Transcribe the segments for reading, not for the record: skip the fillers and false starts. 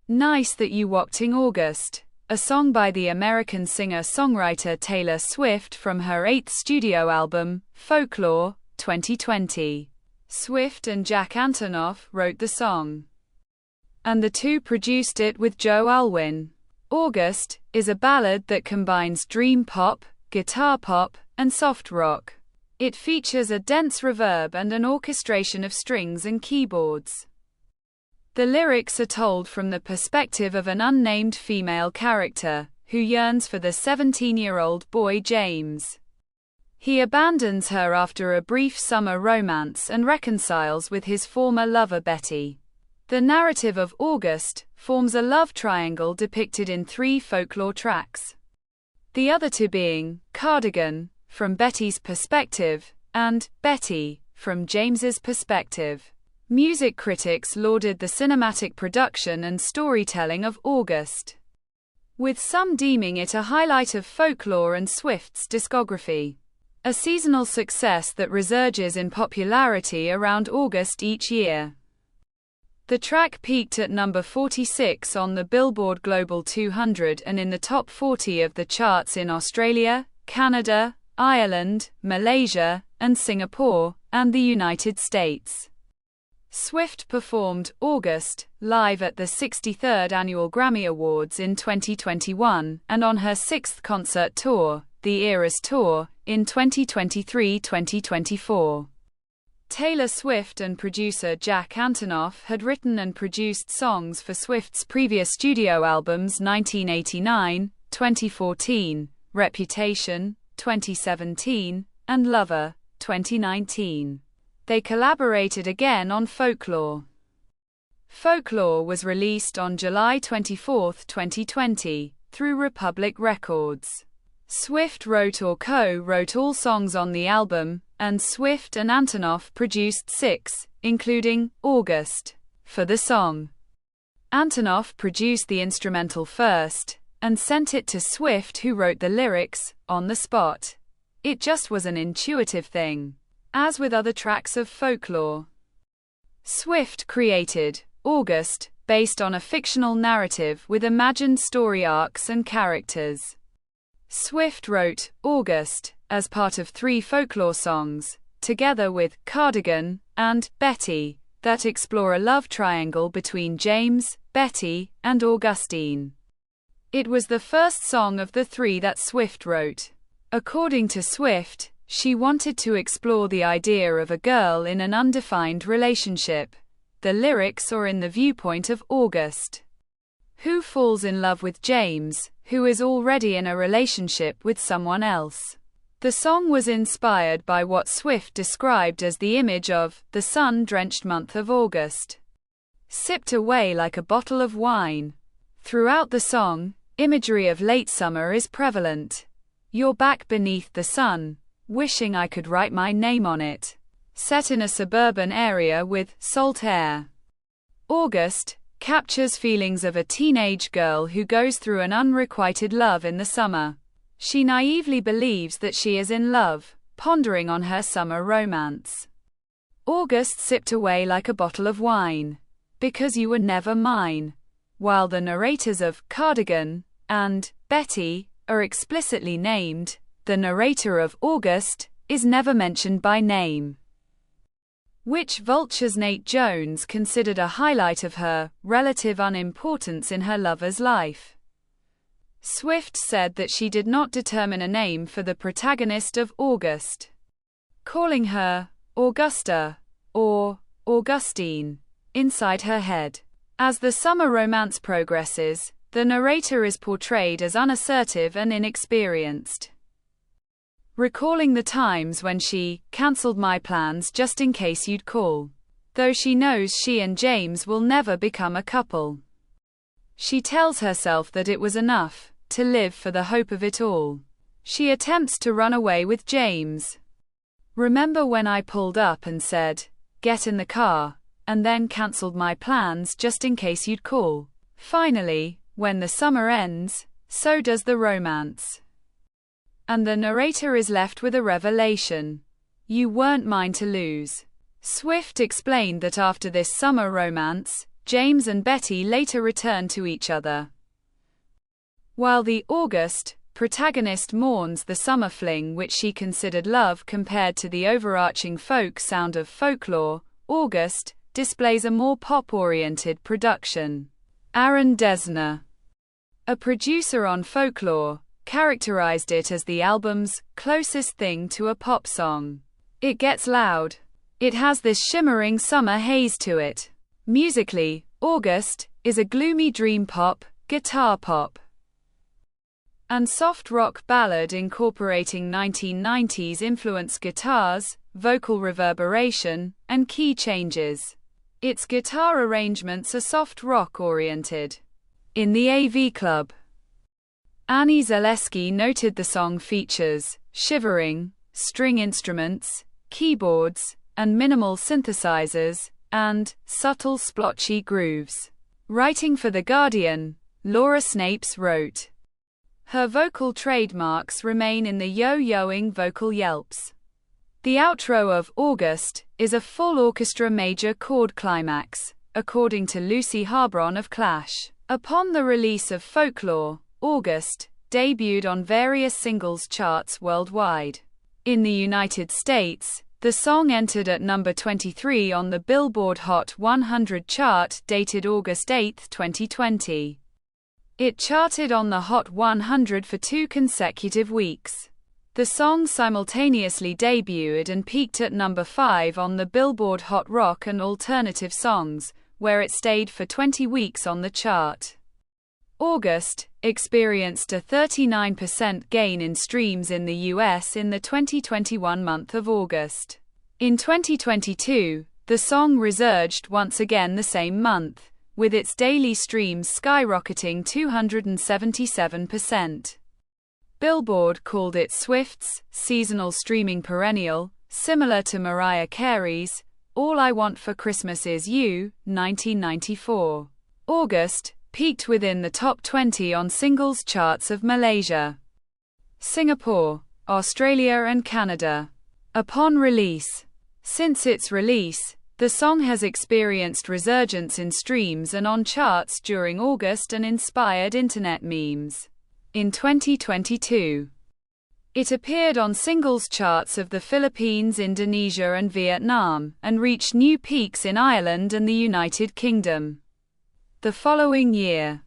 Nice That You Walked in August, a song by the American singer-songwriter Taylor Swift from her 8th studio album, Folklore, 2020. Swift and Jack Antonoff wrote the song, and the two produced it with Joe Alwyn. August is a ballad that combines dream pop, guitar pop, and soft rock. It features a dense reverb and an orchestration of strings and keyboards. The lyrics are told from the perspective of an unnamed female character, who yearns for the 17-year-old boy James. He abandons her after a brief summer romance and reconciles with his former lover Betty. The narrative of August forms a love triangle depicted in 3 folklore tracks. The other two being Cardigan, from Betty's perspective, and Betty, from James's perspective. Music critics lauded the cinematic production and storytelling of August, with some deeming it a highlight of Folklore and Swift's discography. A seasonal success that resurges in popularity around August each year. The track peaked at number 46 on the Billboard Global 200 and in the top 40 of the charts in Australia, Canada, Ireland, Malaysia, and Singapore, and the United States. Swift performed August live at the 63rd Annual Grammy Awards in 2021 and on her 6th concert tour, the Eras Tour, in 2023-2024. Taylor Swift and producer Jack Antonoff had written and produced songs for Swift's previous studio albums 1989, 2014, Reputation, 2017, and Lover, 2019. They collaborated again on Folklore. Folklore was released on July 24, 2020, through Republic Records. Swift wrote or co-wrote all songs on the album, and Swift and Antonoff produced 6, including August, for the song. Antonoff produced the instrumental first, and sent it to Swift, who wrote the lyrics, on the spot. It just was an intuitive thing. As with other tracks of Folklore, Swift created August based on a fictional narrative with imagined story arcs and characters. Swift wrote August as part of 3 folklore songs, together with Cardigan and Betty, that explore a love triangle between James, Betty, and Augustine. It was the first song of the 3 that Swift wrote. According to Swift, she wanted to explore the idea of a girl in an undefined relationship. The lyrics are in the viewpoint of August, who falls in love with James, who is already in a relationship with someone else. The song was inspired by what Swift described as the image of the sun-drenched month of August, sipped away like a bottle of wine. Throughout the song, imagery of late summer is prevalent. You're back beneath the sun, wishing I could write my name on it. Set in a suburban area with salt air. August captures feelings of a teenage girl who goes through an unrequited love in the summer. She naively believes that she is in love, pondering on her summer romance. August sipped away like a bottle of wine, because you were never mine. While the narrators of Cardigan and Betty are explicitly named, the narrator of August is never mentioned by name, which Vulture's Nate Jones considered a highlight of her relative unimportance in her lover's life. Swift said that she did not determine a name for the protagonist of August, calling her Augusta or Augustine inside her head. As the summer romance progresses, the narrator is portrayed as unassertive and inexperienced, recalling the times when she cancelled my plans just in case you'd call. Though she knows she and James will never become a couple, she tells herself that it was enough to live for the hope of it all. She attempts to run away with James. Remember when I pulled up and said, "Get in the car," and then cancelled my plans just in case you'd call? Finally, when the summer ends, so does the romance, and the narrator is left with a revelation. You weren't mine to lose. Swift explained that after this summer romance, James and Betty later return to each other. While the August protagonist mourns the summer fling which she considered love compared to the overarching folk sound of Folklore, August displays a more pop-oriented production. Aaron Dessner, a producer on Folklore, characterized it as the album's closest thing to a pop song. It gets loud. It has this shimmering summer haze to it. Musically, August is a gloomy dream pop, guitar pop, and soft rock ballad incorporating 1990s influenced guitars, vocal reverberation, and key changes. Its guitar arrangements are soft rock oriented. In the AV Club, Annie Zaleski noted the song features shivering string instruments, keyboards, and minimal synthesizers, and subtle splotchy grooves. Writing for The Guardian, Laura Snapes wrote, "Her vocal trademarks remain in the yo-yoing vocal yelps. The outro of August is a full orchestra major chord climax, according to Lucy Harbron of Clash." Upon the release of Folklore, August debuted on various singles charts worldwide. In the United States, the song entered at number 23 on the Billboard Hot 100 chart dated August 8, 2020. It charted on the Hot 100 for 2 consecutive weeks. The song simultaneously debuted and peaked at number 5 on the Billboard Hot Rock and Alternative Songs, where it stayed for 20 weeks on the chart. August experienced a 39% gain in streams in the US in the 2021 month of August. In 2022, the song resurged once again the same month, with its daily streams skyrocketing 277%. Billboard called it Swift's seasonal streaming perennial, similar to Mariah Carey's All I Want for Christmas Is You, 1994. August peaked within the top 20 on singles charts of Malaysia, Singapore, Australia and Canada. Upon release. Since its release, the song has experienced resurgence in streams and on charts during August and inspired internet memes. In 2022, it appeared on singles charts of the Philippines, Indonesia and Vietnam, and reached new peaks in Ireland and the United Kingdom. The following year,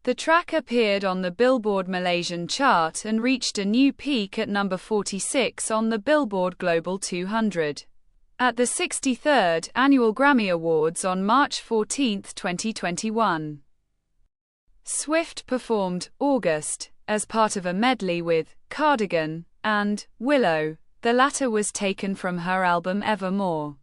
the track appeared on the Billboard Malaysian chart and reached a new peak at number 46 on the Billboard Global 200. At the 63rd Annual Grammy Awards on March 14, 2021, Swift performed August as part of a medley with Cardigan and Willow. The latter was taken from her album Evermore.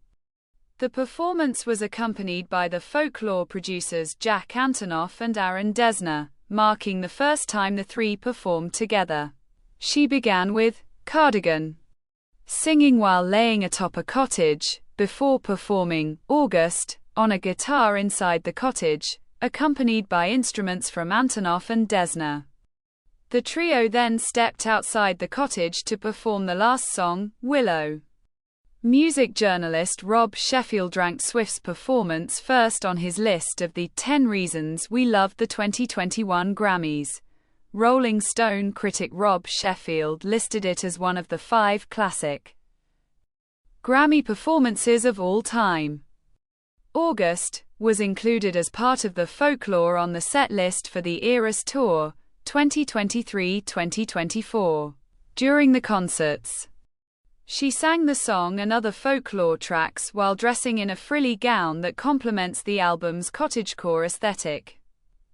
The performance was accompanied by the Folklore producers Jack Antonoff and Aaron Dessner, marking the first time the three performed together. She began with Cardigan, singing while laying atop a cottage, before performing August on a guitar inside the cottage, accompanied by instruments from Antonoff and Dessner. The trio then stepped outside the cottage to perform the last song, Willow. Music journalist Rob Sheffield ranked Swift's performance first on his list of the 10 reasons we loved the 2021 Grammys. Rolling Stone critic Rob Sheffield listed it as one of the 5 classic Grammy performances of all time. August was included as part of the Folklore on the set list for the Eras Tour, 2023-2024. During the concerts, she sang the song and other Folklore tracks while dressing in a frilly gown that complements the album's cottagecore aesthetic.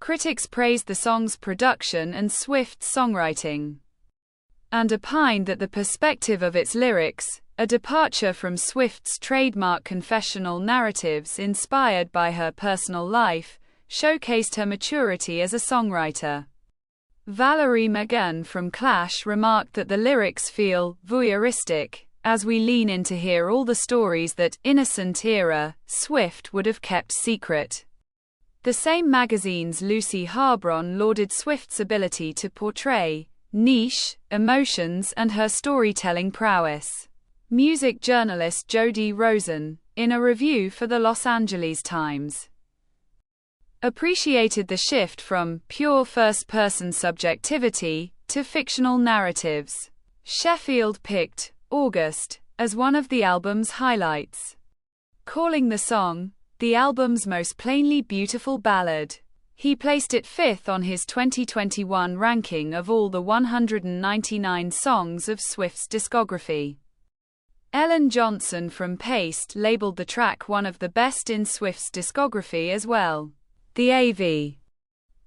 Critics praised the song's production and Swift's songwriting, and opined that the perspective of its lyrics, a departure from Swift's trademark confessional narratives inspired by her personal life, showcased her maturity as a songwriter. Valerie McGann from Clash remarked that the lyrics feel voyeuristic, as we lean in to hear all the stories that innocent era Swift would have kept secret. The same magazine's Lucy Harbron lauded Swift's ability to portray niche emotions and her storytelling prowess. Music journalist Jody Rosen, in a review for the Los Angeles Times, appreciated the shift from pure first-person subjectivity to fictional narratives. Sheffield picked August as one of the album's highlights, calling the song the album's most plainly beautiful ballad. He placed it fifth on his 2021 ranking of all the 199 songs of Swift's discography. Ellen Johnson from Paste labeled the track one of the best in Swift's discography as well. The AV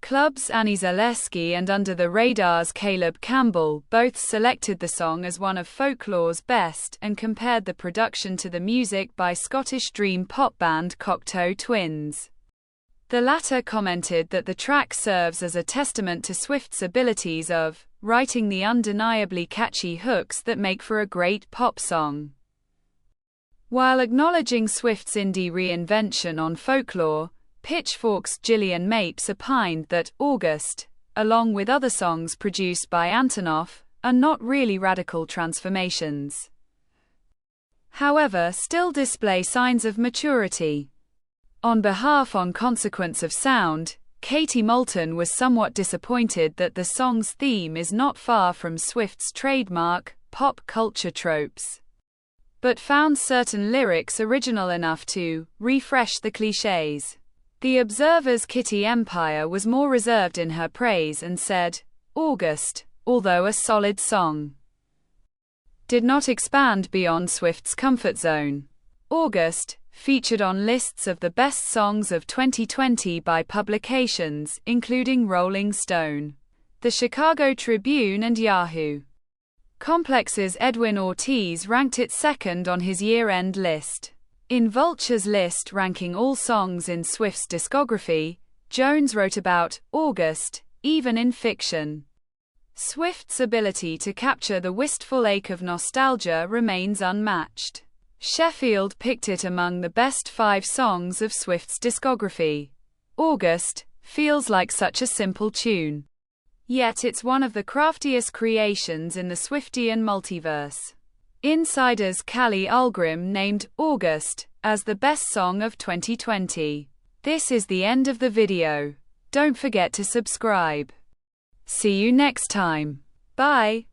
Club's Annie Zaleski and Under the Radar's Caleb Campbell both selected the song as one of Folklore's best and compared the production to the music by Scottish dream pop band Cocteau Twins. The latter commented that the track serves as a testament to Swift's abilities of writing the undeniably catchy hooks that make for a great pop song. While acknowledging Swift's indie reinvention on Folklore, Pitchfork's Gillian Mapes opined that August, along with other songs produced by Antonoff, are not really radical transformations. However, still display signs of maturity. On behalf on Consequence of Sound, Katie Moulton was somewhat disappointed that the song's theme is not far from Swift's trademark pop culture tropes, but found certain lyrics original enough to refresh the cliches. The Observer's Kitty Empire was more reserved in her praise and said, August, although a solid song, did not expand beyond Swift's comfort zone. August featured on lists of the best songs of 2020 by publications including Rolling Stone, The Chicago Tribune and Yahoo! Complex's Edwin Ortiz ranked it second on his year-end list. In Vulture's list ranking all songs in Swift's discography, Jones wrote about August, even in fiction. Swift's ability to capture the wistful ache of nostalgia remains unmatched. Sheffield picked it among the best 5 songs of Swift's discography. August feels like such a simple tune, yet it's one of the craftiest creations in the Swiftian multiverse. Insider's Callie Ulgrim named August as the best song of 2020. This is the end of the video. Don't forget to subscribe. See you next time. Bye.